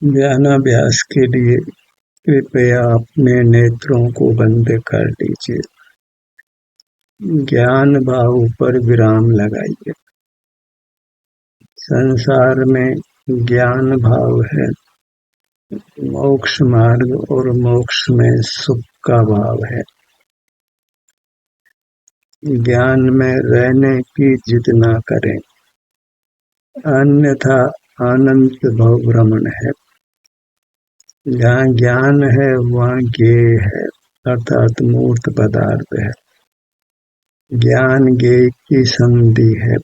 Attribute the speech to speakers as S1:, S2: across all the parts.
S1: ध्यानाभ्यास के लिए कृपया अपने नेत्रों को बंद कर लीजिए। ज्ञान भाव पर विराम लगाइए। संसार में ज्ञान भाव है, मोक्ष मार्ग और मोक्ष में सुख का भाव है। ज्ञान में रहने की जिद न करें, अन्यथा अनंत भव भ्रमण है। जहाँ ज्ञान है वहाँ ज्ञेय है, अर्थात मूर्त पदार्थ है। ज्ञान ज्ञेय की संधि है।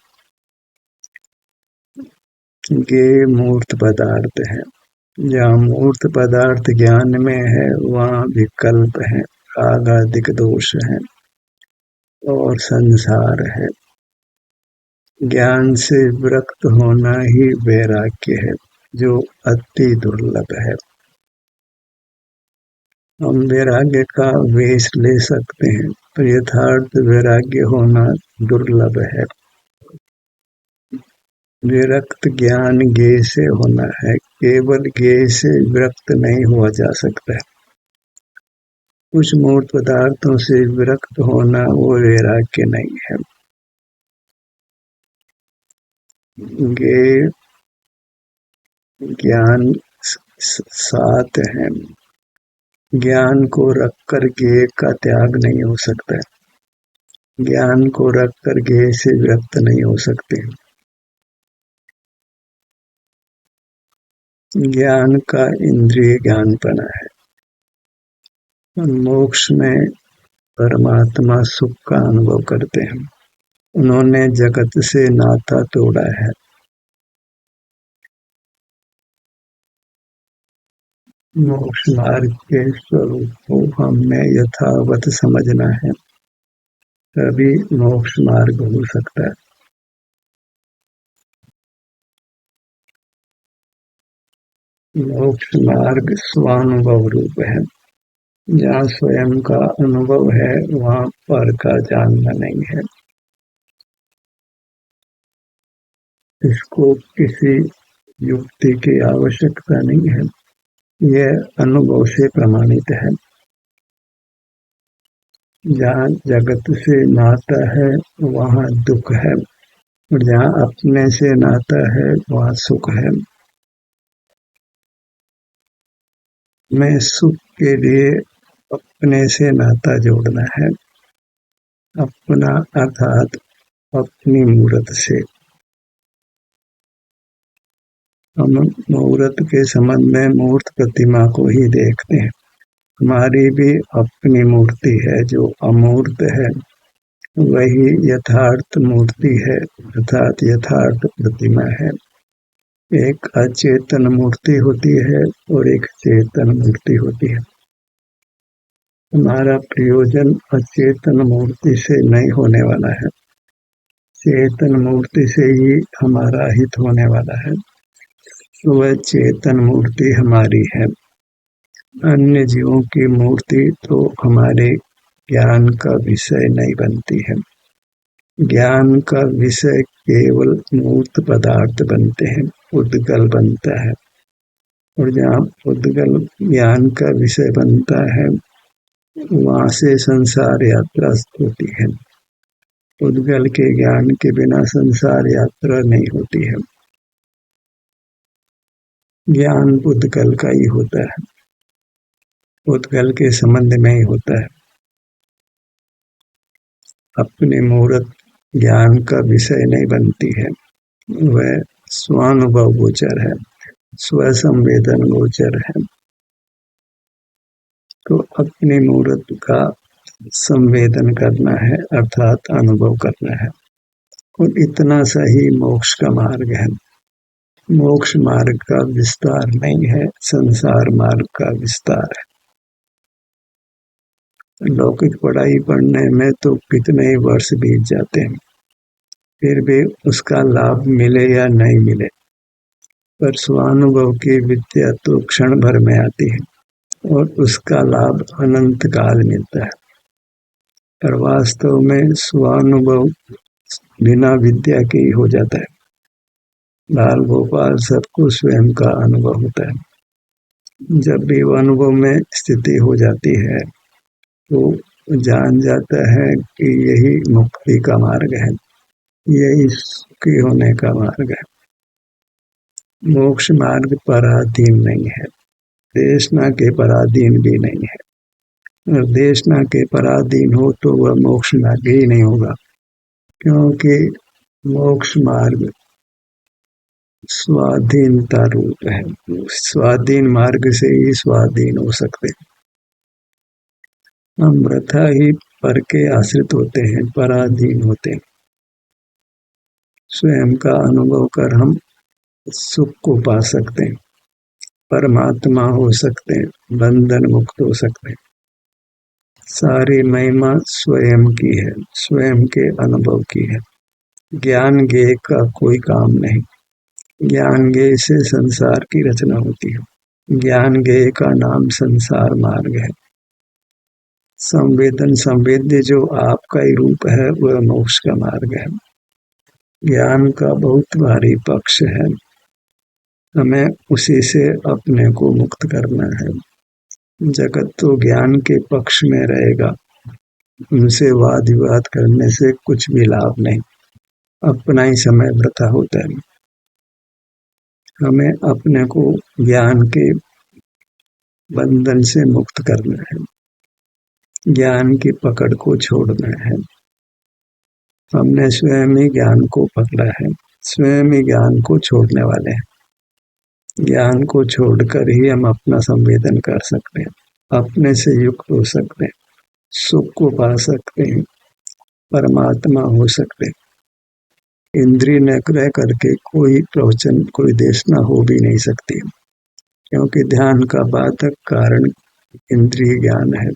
S1: ज्ञेय मूर्त पदार्थ है। जहाँ मूर्त पदार्थ ज्ञान में है वहाँ विकल्प है, रागादिक दोष है और संसार है। ज्ञान से विरक्त होना ही वैराग्य है, जो अति दुर्लभ है। हम वैराग्य का वेश ले सकते हैं, पर यथार्थ वैराग्य होना दुर्लभ है। विरक्त ज्ञान ज्ञेय से होना है, केवल ज्ञेय से विरक्त नहीं हुआ जा सकता है। कुछ मूर्त पदार्थों से विरक्त होना वो वैराग्य नहीं है। ज्ञेय ज्ञान साथ है। ज्ञान को रखकर ज्ञेय का त्याग नहीं हो सकता है। ज्ञान को रखकर ज्ञेय से विरक्त नहीं हो सकते। ज्ञान का इंद्रिय ज्ञानपना है। मोक्ष में परमात्मा सुख का अनुभव करते हैं। उन्होंने जगत से नाता तोड़ा है। मोक्ष मार्ग के स्वरूप को हमें यथावत समझना है, तभी मोक्ष मार्ग हो सकता है। मोक्ष मार्ग स्वानुभव रूप है। जहाँ स्वयं का अनुभव है वहाँ पर का जानना नहीं है। इसको किसी युक्ति की आवश्यकता नहीं है, यह अनुभव से प्रमाणित है। जहाँ जगत से नाता है वहाँ दुख है, और जहाँ अपने से नाता है वहाँ सुख है। मैं सुख के लिए अपने से नाता जोड़ना है, अपना अर्थात अपनी मूर्त से। हम मूर्त के संबंध में मूर्त प्रतिमा को ही देखते हैं। हमारी भी अपनी मूर्ति है जो अमूर्त है, वही यथार्थ मूर्ति है, अर्थात यथार्थ प्रतिमा है। एक अचेतन मूर्ति होती है और एक चेतन मूर्ति होती है। हमारा प्रयोजन अचेतन मूर्ति से नहीं होने वाला है, चेतन मूर्ति से ही हमारा हित होने वाला है। वह चेतन मूर्ति हमारी है। अन्य जीवों की मूर्ति तो हमारे ज्ञान का विषय नहीं बनती है। ज्ञान का विषय केवल मूर्त पदार्थ बनते हैं, उद्गल बनता है। और जहाँ उद्गल ज्ञान का विषय बनता है वहाँ से संसार यात्रा होती है। उद्गल के ज्ञान के बिना संसार यात्रा नहीं होती है। ज्ञान उद्गल का ही होता है, उद्गल के संबंध में ही होता है। अपनी मूर्त ज्ञान का विषय नहीं बनती है, वह स्वानुभव गोचर है, स्वसंवेदन गोचर है। तो अपनी मूर्त का संवेदन करना है, अर्थात अनुभव करना है। और इतना सही मोक्ष का मार्ग है। मोक्ष मार्ग का विस्तार नहीं है, संसार मार्ग का विस्तार है। लौकिक पढ़ाई पढ़ने में तो कितने ही वर्ष बीत जाते हैं, फिर भी उसका लाभ मिले या नहीं मिले, पर स्वानुभव की विद्या तो क्षण भर में आती है और उसका लाभ अनंत काल मिलता है। पर वास्तव में स्वानुभव बिना विद्या के ही हो जाता है। बाल गोपाल सबको स्वयं का अनुभव होता है। जब भी वो अनुभव में स्थिति हो जाती है तो जान जाता है कि यही मुक्ति का मार्ग है, यही सुखी होने का मार्ग है। मोक्ष मार्ग पराधीन नहीं है, देशना के पराधीन भी नहीं है। अगर देशना के पराधीन हो तो वह मोक्ष मार्ग ही नहीं होगा, क्योंकि मोक्ष मार्ग स्वाधीनता रूप है। स्वाधीन मार्ग से ही स्वाधीन हो सकते हैं। हम वृथा ही पर के आश्रित होते हैं, पराधीन होते हैं। स्वयं का अनुभव कर हम सुख को पा सकते हैं, परमात्मा हो सकते हैं, बंधन मुक्त हो सकते हैं। सारी महिमा स्वयं की है, स्वयं के अनुभव की है। ज्ञान ज्ञेय का कोई काम नहीं। ज्ञान ज्ञेय से संसार की रचना होती है। ज्ञान ज्ञेय का नाम संसार मार्ग है। संवेदन संवेद्य जो आपका ही रूप है वह मोक्ष का मार्ग है। ज्ञान का बहुत भारी पक्ष है, हमें उसी से अपने को मुक्त करना है। जगत तो ज्ञान के पक्ष में रहेगा, उनसे वाद विवाद करने से कुछ भी लाभ नहीं, अपना ही समय वृथा होता है। हमें अपने को ज्ञान के बंधन से मुक्त करना है, ज्ञान की पकड़ को छोड़ना है। हमने स्वयं ही ज्ञान को पकड़ा है, स्वयं ही ज्ञान को छोड़ने वाले हैं। ज्ञान को छोड़कर ही हम अपना संवेदन कर सकते हैं, अपने से युक्त हो सकते हैं, सुख को पा सकते हैं, परमात्मा हो सकते हैं। इंद्रिय निग्रह करके कोई प्रवचन, कोई देशना हो भी नहीं सकती, क्योंकि ध्यान का बाधक कारण इंद्रिय ज्ञान है,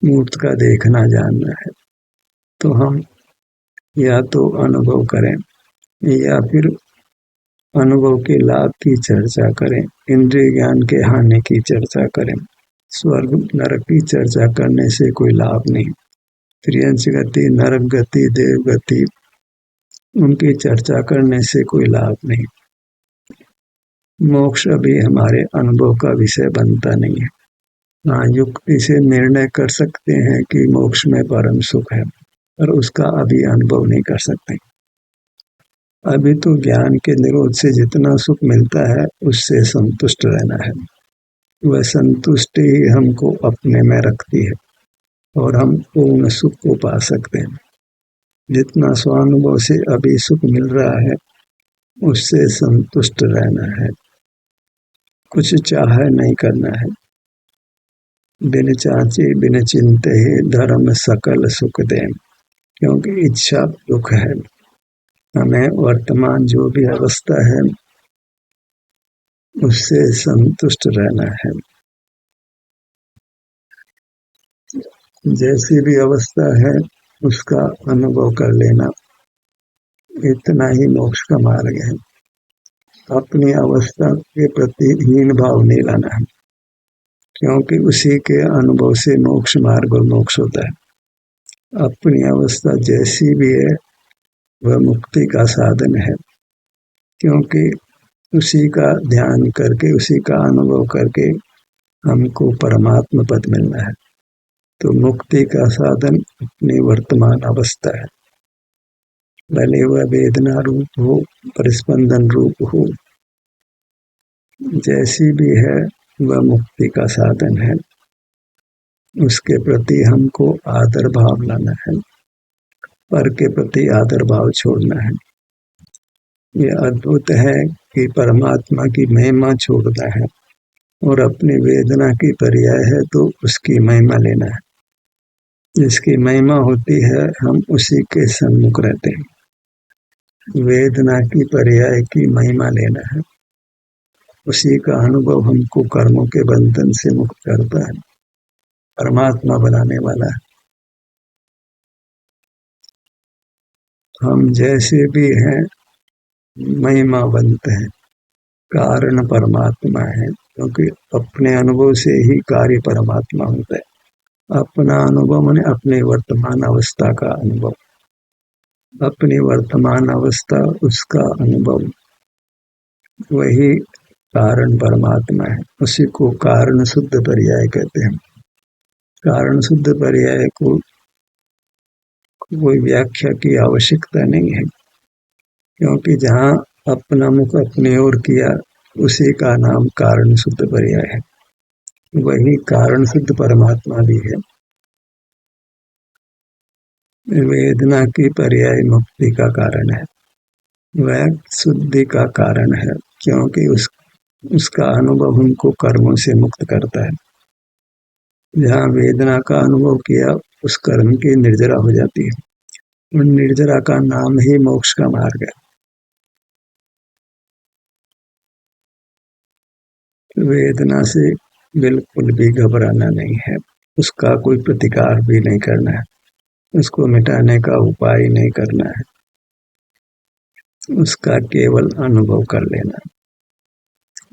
S1: मूर्त का देखना जानना है। तो हम या तो अनुभव करें या फिर अनुभव के लाभ की चर्चा करें, इंद्रिय ज्ञान के हानि की चर्चा करें। स्वर्ग नरक की चर्चा करने से कोई लाभ नहीं। त्रियंश गति, नरक गति, देव गति, उनकी चर्चा करने से कोई लाभ नहीं। मोक्ष अभी हमारे अनुभव का विषय बनता नहीं है। हाँ, युक्ति से निर्णय कर सकते हैं कि मोक्ष में परम सुख है, पर उसका अभी अनुभव नहीं कर सकते। अभी तो ज्ञान के निरोध से जितना सुख मिलता है उससे संतुष्ट रहना है। वह संतुष्टि ही हमको अपने में रखती है और हम पूर्ण सुख को पा सकते हैं। जितना स्वानुभव से अभी सुख मिल रहा है उससे संतुष्ट रहना है, कुछ चाह नहीं करना है। बिन चाचे बिन चिंते ही धर्म सकल सुख दे, क्योंकि इच्छा दुख है। हमें वर्तमान जो भी अवस्था है उससे संतुष्ट रहना है। जैसी भी अवस्था है उसका अनुभव कर लेना, इतना ही मोक्ष का मार्ग है। अपनी अवस्था के प्रति हीन भाव नहीं लाना है, क्योंकि उसी के अनुभव से मोक्ष मार्ग और मोक्ष होता है। अपनी अवस्था जैसी भी है वह मुक्ति का साधन है, क्योंकि उसी का ध्यान करके, उसी का अनुभव करके हमको परमात्मा पद मिलना है। तो मुक्ति का साधन अपनी वर्तमान अवस्था है, भले वह वेदना रूप हो, परिस्पंदन रूप हो, जैसी भी है वह मुक्ति का साधन है। उसके प्रति हमको आदर भाव लाना है, पर के प्रति आदर भाव छोड़ना है। ये अद्भुत है कि परमात्मा की महिमा छोड़ना है और अपनी वेदना की पर्याय है तो उसकी महिमा लेना है। जिसकी महिमा होती है हम उसी के सम्मुख रहते हैं। वेदना की पर्याय की महिमा लेना है, उसी का अनुभव हमको कर्मों के बंधन से मुक्त करता है, परमात्मा बनाने वाला है। हम जैसे भी हैं महिमावंत हैं, कारण परमात्मा है, क्योंकि अपने अनुभव से ही कार्य परमात्मा होता है। अपना अनुभव माने अपने वर्तमान अवस्था का अनुभव, अपनी वर्तमान अवस्था उसका अनुभव, वही कारण परमात्मा है, उसी को कारण शुद्ध पर्याय कहते हैं। कारण शुद्ध पर्याय को कोई व्याख्या की आवश्यकता नहीं है, क्योंकि जहाँ अपना मुख अपने ओर किया उसी का नाम कारण शुद्ध पर्याय है। वही कारण शुद्ध परमात्मा भी है। वेदना की पर्याय मुक्ति का कारण है, वह शुद्धि का कारण है, क्योंकि उसका अनुभव हमको कर्मों से मुक्त करता है। जहाँ वेदना का अनुभव किया उस कर्म की निर्जरा हो जाती है। उन निर्जरा का नाम ही मोक्ष का मार्ग है। वेदना से बिल्कुल भी घबराना नहीं है, उसका कोई प्रतिकार भी नहीं करना है, उसको मिटाने का उपाय नहीं करना है, उसका केवल अनुभव कर लेना।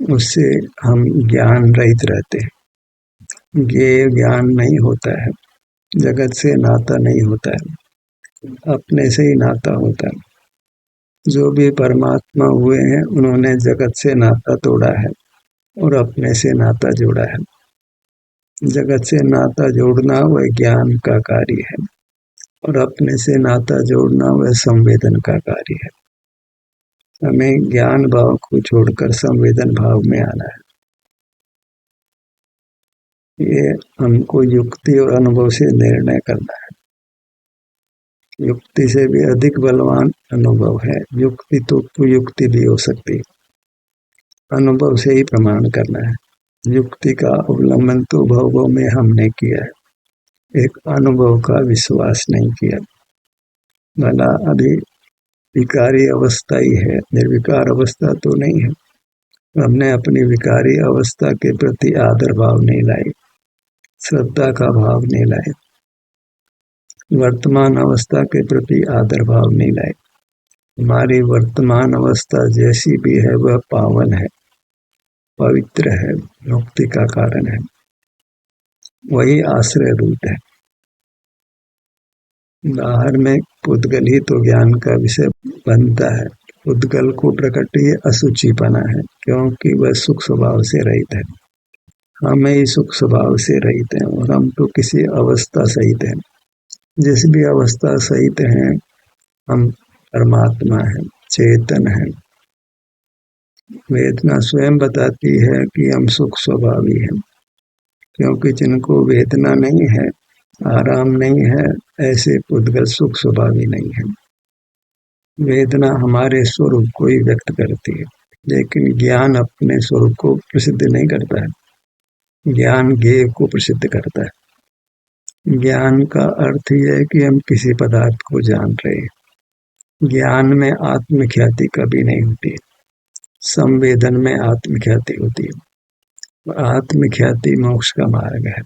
S1: उससे हम ज्ञान रहित रहते हैं। ये ज्ञान नहीं होता है, जगत से नाता नहीं होता है, अपने से ही नाता होता है। जो भी परमात्मा हुए हैं उन्होंने जगत से नाता तोड़ा है और अपने से नाता जोड़ा है। जगत से नाता जोड़ना वह ज्ञान का कार्य है और अपने से नाता जोड़ना वह संवेदन का कार्य है। हमें ज्ञान भाव को छोड़कर संवेदन भाव में आना है। ये हमको युक्ति और अनुभव से निर्णय करना है। युक्ति से भी अधिक बलवान अनुभव है। युक्ति तो कुयुक्ति भी हो सकती है, अनुभव से ही प्रमाण करना है। युक्ति का अवलंबन तो भावों में हमने किया है, एक अनुभव का विश्वास नहीं किया। भला अभी विकारी अवस्था ही है, निर्विकार अवस्था तो नहीं है। हमने अपनी विकारी अवस्था के प्रति आदर भाव नहीं लाई, श्रद्धा का भाव नहीं लाए, वर्तमान अवस्था के प्रति आदर भाव नहीं लाए। हमारी वर्तमान अवस्था जैसी भी है वह पावन है, पवित्र है, मुक्ति का कारण है, वही आश्रय रूप है। बाहर में पुद्गल ही तो ज्ञान का विषय बनता है। पुद्गल को प्रकट ये असुचिपना है, क्योंकि वह सुख स्वभाव से रहित है। हम ही सुख स्वभाव से रहित हैं और हम तो किसी अवस्था सहित हैं। जिस भी अवस्था सहित हैं हम परमात्मा हैं, चेतन हैं। वेदना स्वयं बताती है कि हम सुख स्वभावी हैं, क्योंकि जिनको वेदना नहीं है, आराम नहीं है, ऐसे पुद्गल सुख स्वभावी नहीं है। वेदना हमारे स्वरूप को ही व्यक्त करती है, लेकिन ज्ञान अपने स्वरूप को प्रसिद्ध नहीं करता है, ज्ञान ज्ञेय को प्रसिद्ध करता है। ज्ञान का अर्थ यह है कि हम किसी पदार्थ को जान रहे हैं। ज्ञान में आत्मख्याति कभी नहीं होती, संवेदन में आत्मख्याति होती है। आत्मख्याति मोक्ष का मार्ग है।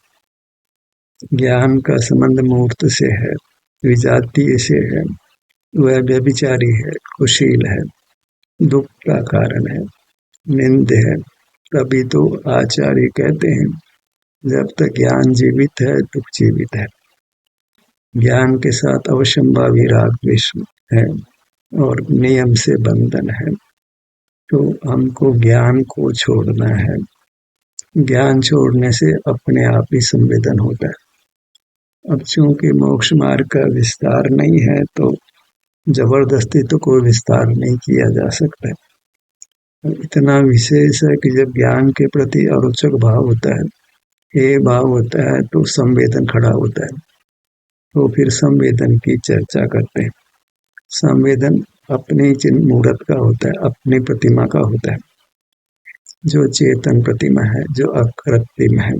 S1: ज्ञान का संबंध मूर्त से है, विजातीय से है, वह व्यभिचारी है, कुशील है, दुख का कारण है, निंद है। तभी तो आचार्य कहते हैं जब तक ज्ञान जीवित है दुख जीवित है। ज्ञान के साथ अवश्यंभावी राग द्वेष है और नियम से बंधन है, तो हमको ज्ञान को छोड़ना है। ज्ञान छोड़ने से अपने आप ही संवेदन होता है। अब चूंकि मोक्ष मार्ग का विस्तार नहीं है तो जबरदस्ती तो कोई विस्तार नहीं किया जा सकता है। इतना विशेष है कि जब ज्ञान के प्रति अरोचक भाव होता है, ये भाव होता है, तो संवेदन खड़ा होता है। तो फिर संवेदन की चर्चा करते हैं। संवेदन अपनी चिन्ह मूर्त का होता है, अपनी प्रतिमा का होता है, जो चेतन प्रतिमा है, जो अकृत्रिम है।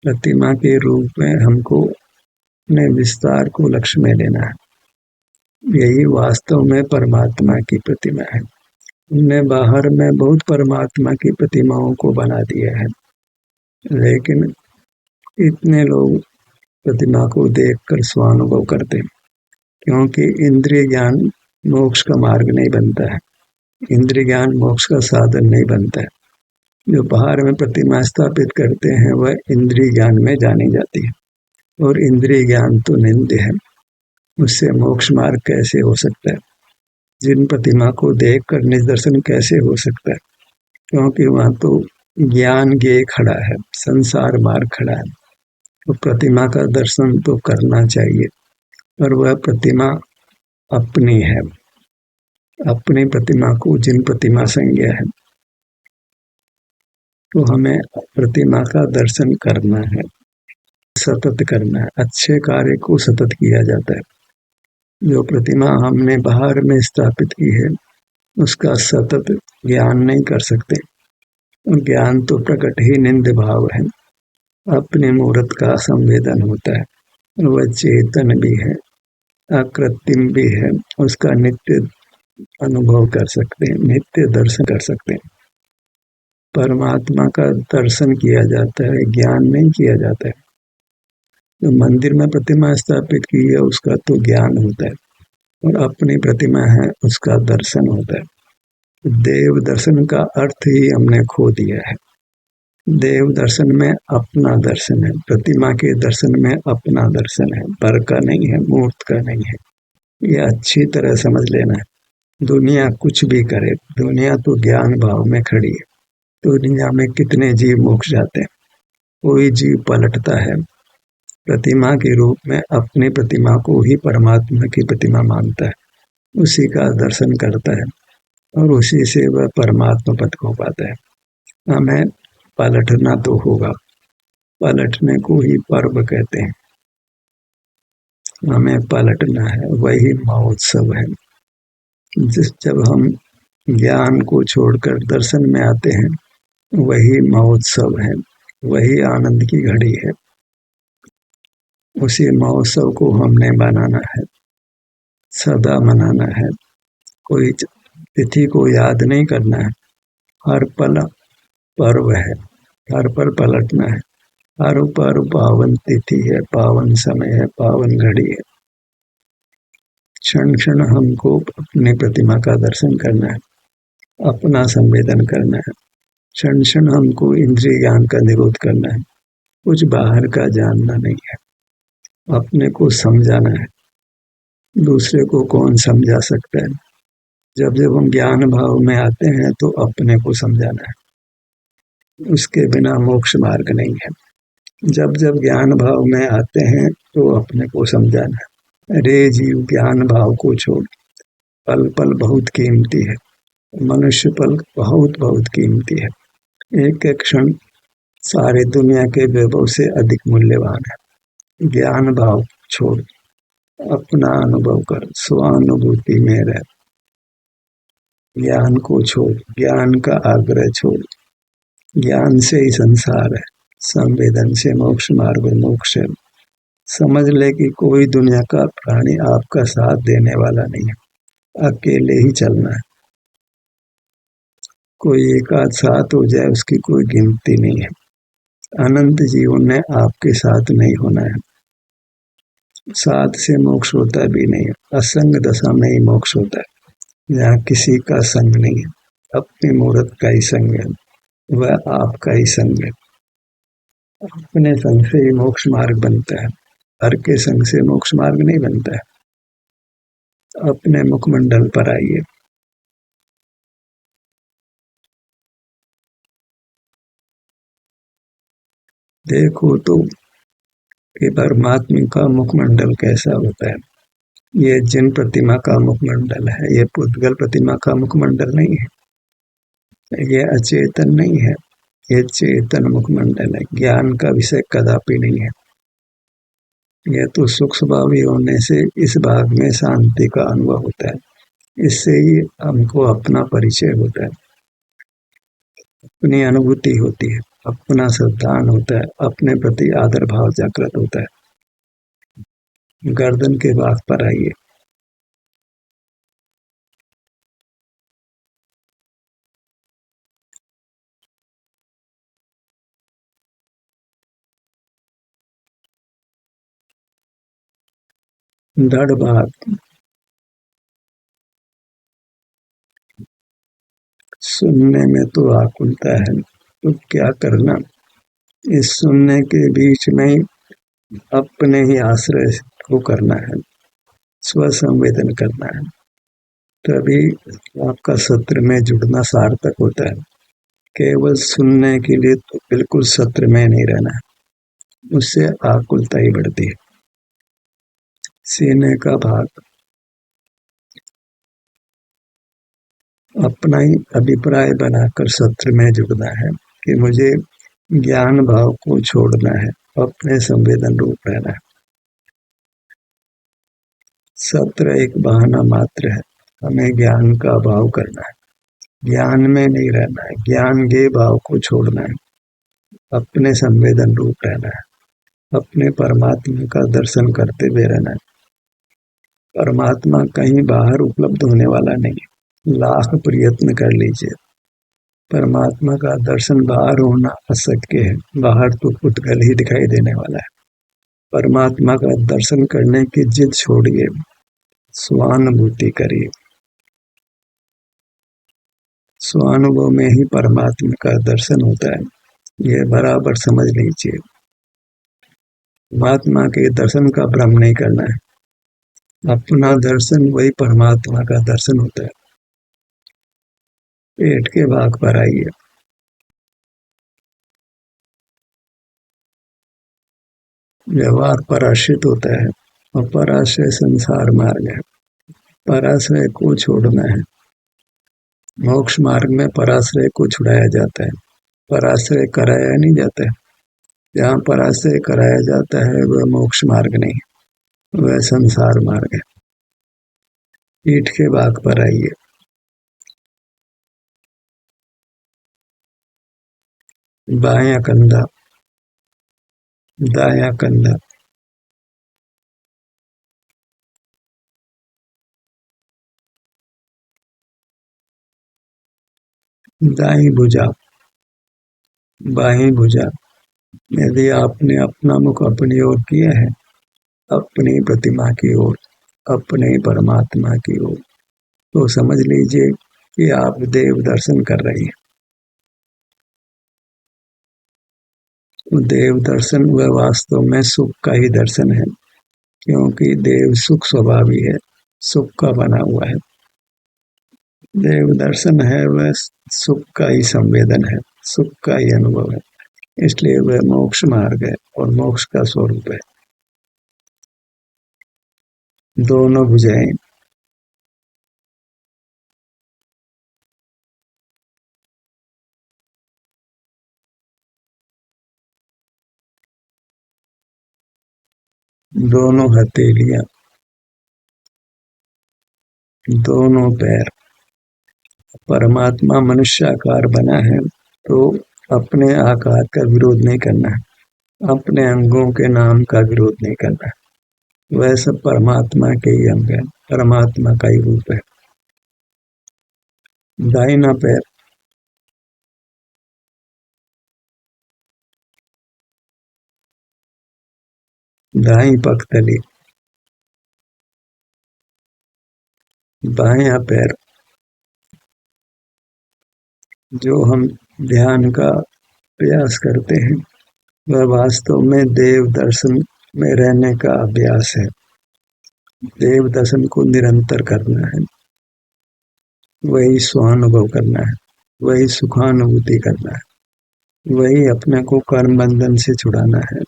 S1: प्रतिमा के रूप में हमको अपने विस्तार को लक्ष्य में लेना है। यही वास्तव में परमात्मा की प्रतिमा है। हमने बाहर में बहुत परमात्मा की प्रतिमाओं को बना दिया है, लेकिन इतने लोग प्रतिमा को देखकर स्वानुभव करते हैं, क्योंकि इंद्रिय ज्ञान मोक्ष का मार्ग नहीं बनता है, इंद्रिय ज्ञान मोक्ष का साधन नहीं बनता है। जो बाहर में प्रतिमा स्थापित करते हैं वह इंद्रिय ज्ञान में जानी जाती है, और इंद्रिय ज्ञान तो निंद्य है, उससे मोक्ष मार्ग कैसे हो सकता है। जिन प्रतिमा को देखकर निदर्शन कैसे हो सकता है, क्योंकि वहां तो ज्ञान ज्ञेय खड़ा है, संसार मार्ग खड़ा है। तो प्रतिमा का दर्शन तो करना चाहिए, पर वह प्रतिमा अपनी है। अपनी प्रतिमा को जिन प्रतिमा संज्ञा है, तो हमें प्रतिमा का दर्शन करना है, सतत करना है। अच्छे कार्य को सतत किया जाता है। जो प्रतिमा हमने बाहर में स्थापित की है, उसका सतत ज्ञान नहीं कर सकते। ज्ञान तो प्रकट ही निंद भाव है। अपने मूर्त का संवेदन होता है, वह चेतन भी है, अकृत्रिम भी है। उसका नित्य अनुभव कर सकते हैं, नित्य दर्शन कर सकते हैं। परमात्मा का दर्शन किया जाता है, ज्ञान नहीं किया जाता है। तो मंदिर में प्रतिमा स्थापित की है, उसका तो ज्ञान होता है, और अपनी प्रतिमा है, उसका दर्शन होता है। देव दर्शन का अर्थ ही हमने खो दिया है। देव दर्शन में अपना दर्शन है, प्रतिमा के दर्शन में अपना दर्शन है, पर का नहीं है, मूर्त का नहीं है। ये अच्छी तरह समझ लेना है। दुनिया कुछ भी करे, दुनिया तो ज्ञान भाव में खड़ी है। दुनिया में कितने जीव मोक्ष जाते हैं, कोई जीव पलटता है, प्रतिमा के रूप में अपनी प्रतिमा को ही परमात्मा की प्रतिमा मानता है, उसी का दर्शन करता है, और उसी से वह परमात्मा पद को पाता है। हमें पलटना तो होगा, पलटने को ही पर्व कहते हैं। हमें पलटना है, वही महोत्सव है। जब हम ज्ञान को छोड़कर दर्शन में आते हैं, वही महोत्सव है, वही आनंद की घड़ी है। उसी महोत्सव को हमने बनाना है, सदा मनाना है। कोई तिथि को याद नहीं करना है, हर पल पर्व है, हर पल पलटना है। हर पर पावन तिथि है, पावन समय है, पावन घड़ी है। क्षण क्षण हमको अपनी प्रतिमा का दर्शन करना है, अपना संवेदन करना है। क्षण क्षण हमको इंद्रिय ज्ञान का निरोध करना है, कुछ बाहर का जानना नहीं है। अपने को समझाना है, दूसरे को कौन समझा सकता है। जब जब हम ज्ञान भाव में आते हैं, तो अपने को समझाना है, उसके बिना मोक्ष मार्ग नहीं है। जब जब ज्ञान भाव में आते हैं, तो अपने को समझाना है, अरे जीव ज्ञान भाव को छोड़, पल पल बहुत कीमती है, मनुष्य पल बहुत बहुत कीमती है। एक एक क्षण सारे दुनिया के वैभव से अधिक मूल्यवान है। ज्ञान भाव छोड़, अपना अनुभव कर, स्वानुभूति में रह। ज्ञान को छोड़, ज्ञान का आग्रह छोड़। ज्ञान से ही संसार है, संवेदन से मोक्ष मार्ग मोक्ष है। समझ ले कि कोई दुनिया का प्राणी आपका साथ देने वाला नहीं है, अकेले ही चलना है। कोई एक आध साथ हो जाए, उसकी कोई गिनती नहीं है। अनंत जीवन में आपके साथ नहीं होना है। साथ से मोक्ष होता भी नहीं है, असंग दशा में ही मोक्ष होता है, जहाँ किसी का संग नहीं है। अपनी मूर्त का ही संग है, वह आपका ही संग है। अपने संग से ही मोक्ष मार्ग बनता है, हर के संग से मोक्ष मार्ग नहीं बनता है। अपने मुखमंडल पर आइए। देखो तो कि परमात्मा का मुखमंडल कैसा होता है। ये जिन प्रतिमा का मुखमंडल है, ये पुद्गल प्रतिमा का मुखमंडल नहीं है। ये अचेतन नहीं है, ये चेतन मुखमंडल है। ज्ञान का विषय कदापि नहीं है। यह तो सुख स्वभावी होने से इस भाग में शांति का अनुभव होता है, इससे ही हमको अपना परिचय होता है, अपनी अनुभूति होती है, अपना श्रद्धान होता है, अपने प्रति आदर भाव जागृत होता है। गर्दन के भाग पर आइए। धड़ भाग सुनने में तो आकुलता है, तो क्या करना। इस सुनने के बीच में ही अपने ही आश्रय को करना है, स्वसंवेदन करना है। तभी आपका सत्र में जुड़ना सार्थक होता है। केवल सुनने के लिए तो बिल्कुल सत्र में नहीं रहना है, उससे आकुलता ही बढ़ती है। सीने का भाग अपना ही अभिप्राय बनाकर सत्र में जुड़ना है कि मुझे ज्ञान भाव को छोड़ना है, अपने संवेदन रूप रहना है। सत्र एक बहाना मात्र है, हमें ज्ञान का भाव करना है, ज्ञान में नहीं रहना है, ज्ञान के भाव को छोड़ना है, अपने संवेदन रूप रहना है, अपने परमात्मा का दर्शन करते हुए रहना है। परमात्मा कहीं बाहर उपलब्ध होने वाला नहीं है, लाख प्रयत्न कर लीजिए, परमात्मा का दर्शन बाहर होना अशक्य है। बाहर तो पुतगल ही दिखाई देने वाला है। परमात्मा का दर्शन करने की जिद छोड़िए, स्वानुभूति करिए। स्वानुभव में ही परमात्मा का दर्शन होता है, यह बराबर समझ लीजिए। परमात्मा के दर्शन का भ्रम नहीं करना है, अपना दर्शन वही परमात्मा का दर्शन होता है। पेट के भाग पर आइए। व्यवहार पराश्रित होता है और पराश्रय संसार मार्ग है, पराश्रय को छोड़ना है। मोक्ष मार्ग में पराश्रय को छुड़ाया जाता है, पराश्रय कराया नहीं जाता है। जहाँ पराश्रय कराया जाता है वह मोक्ष मार्ग नहीं, वह संसार मार्ग है। पीठ के भाग पर आइए। बायां कंधा, दायां कंधा, दाईं भुजा, बाईं भुजा। यदि आपने अपना मुख अपनी ओर किया है, अपनी प्रतिमा की ओर, अपने परमात्मा की ओर, तो समझ लीजिए कि आप देव दर्शन कर रही हैं। देव दर्शन वह वास्तव में सुख का ही दर्शन है, क्योंकि देव सुख स्वभावी है, सुख का बना हुआ है। देव दर्शन है वह सुख का ही संवेदन है, सुख का ही अनुभव है, इसलिए वह मोक्ष मार्ग है और मोक्ष का स्वरूप है। दोनों भुजाएं, दोनों हथेलियां, दोनों पैर। परमात्मा मनुष्याकार बना है तो अपने आकार का विरोध नहीं करना है, अपने अंगों के नाम का विरोध नहीं करना है। वह सब परमात्मा के ही अंग है, परमात्मा का ही रूप है। दाहिना पैर, दाईं पगतली, बायां पैर। जो हम ध्यान का प्रयास करते हैं वह वास्तव में देव दर्शन में रहने का अभ्यास है। देव दर्शन को निरंतर करना है, वही स्वानुभव करना है, वही सुखानुभूति करना है, वही अपने को कर्म बंधन से छुड़ाना है,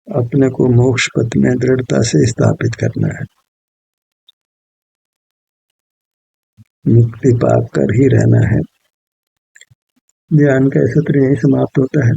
S1: अपने को मोक्ष पथ में दृढ़ता से स्थापित करना है। मुक्ति पाकर ही रहना है। ध्यान का सत्र यही समाप्त होता है।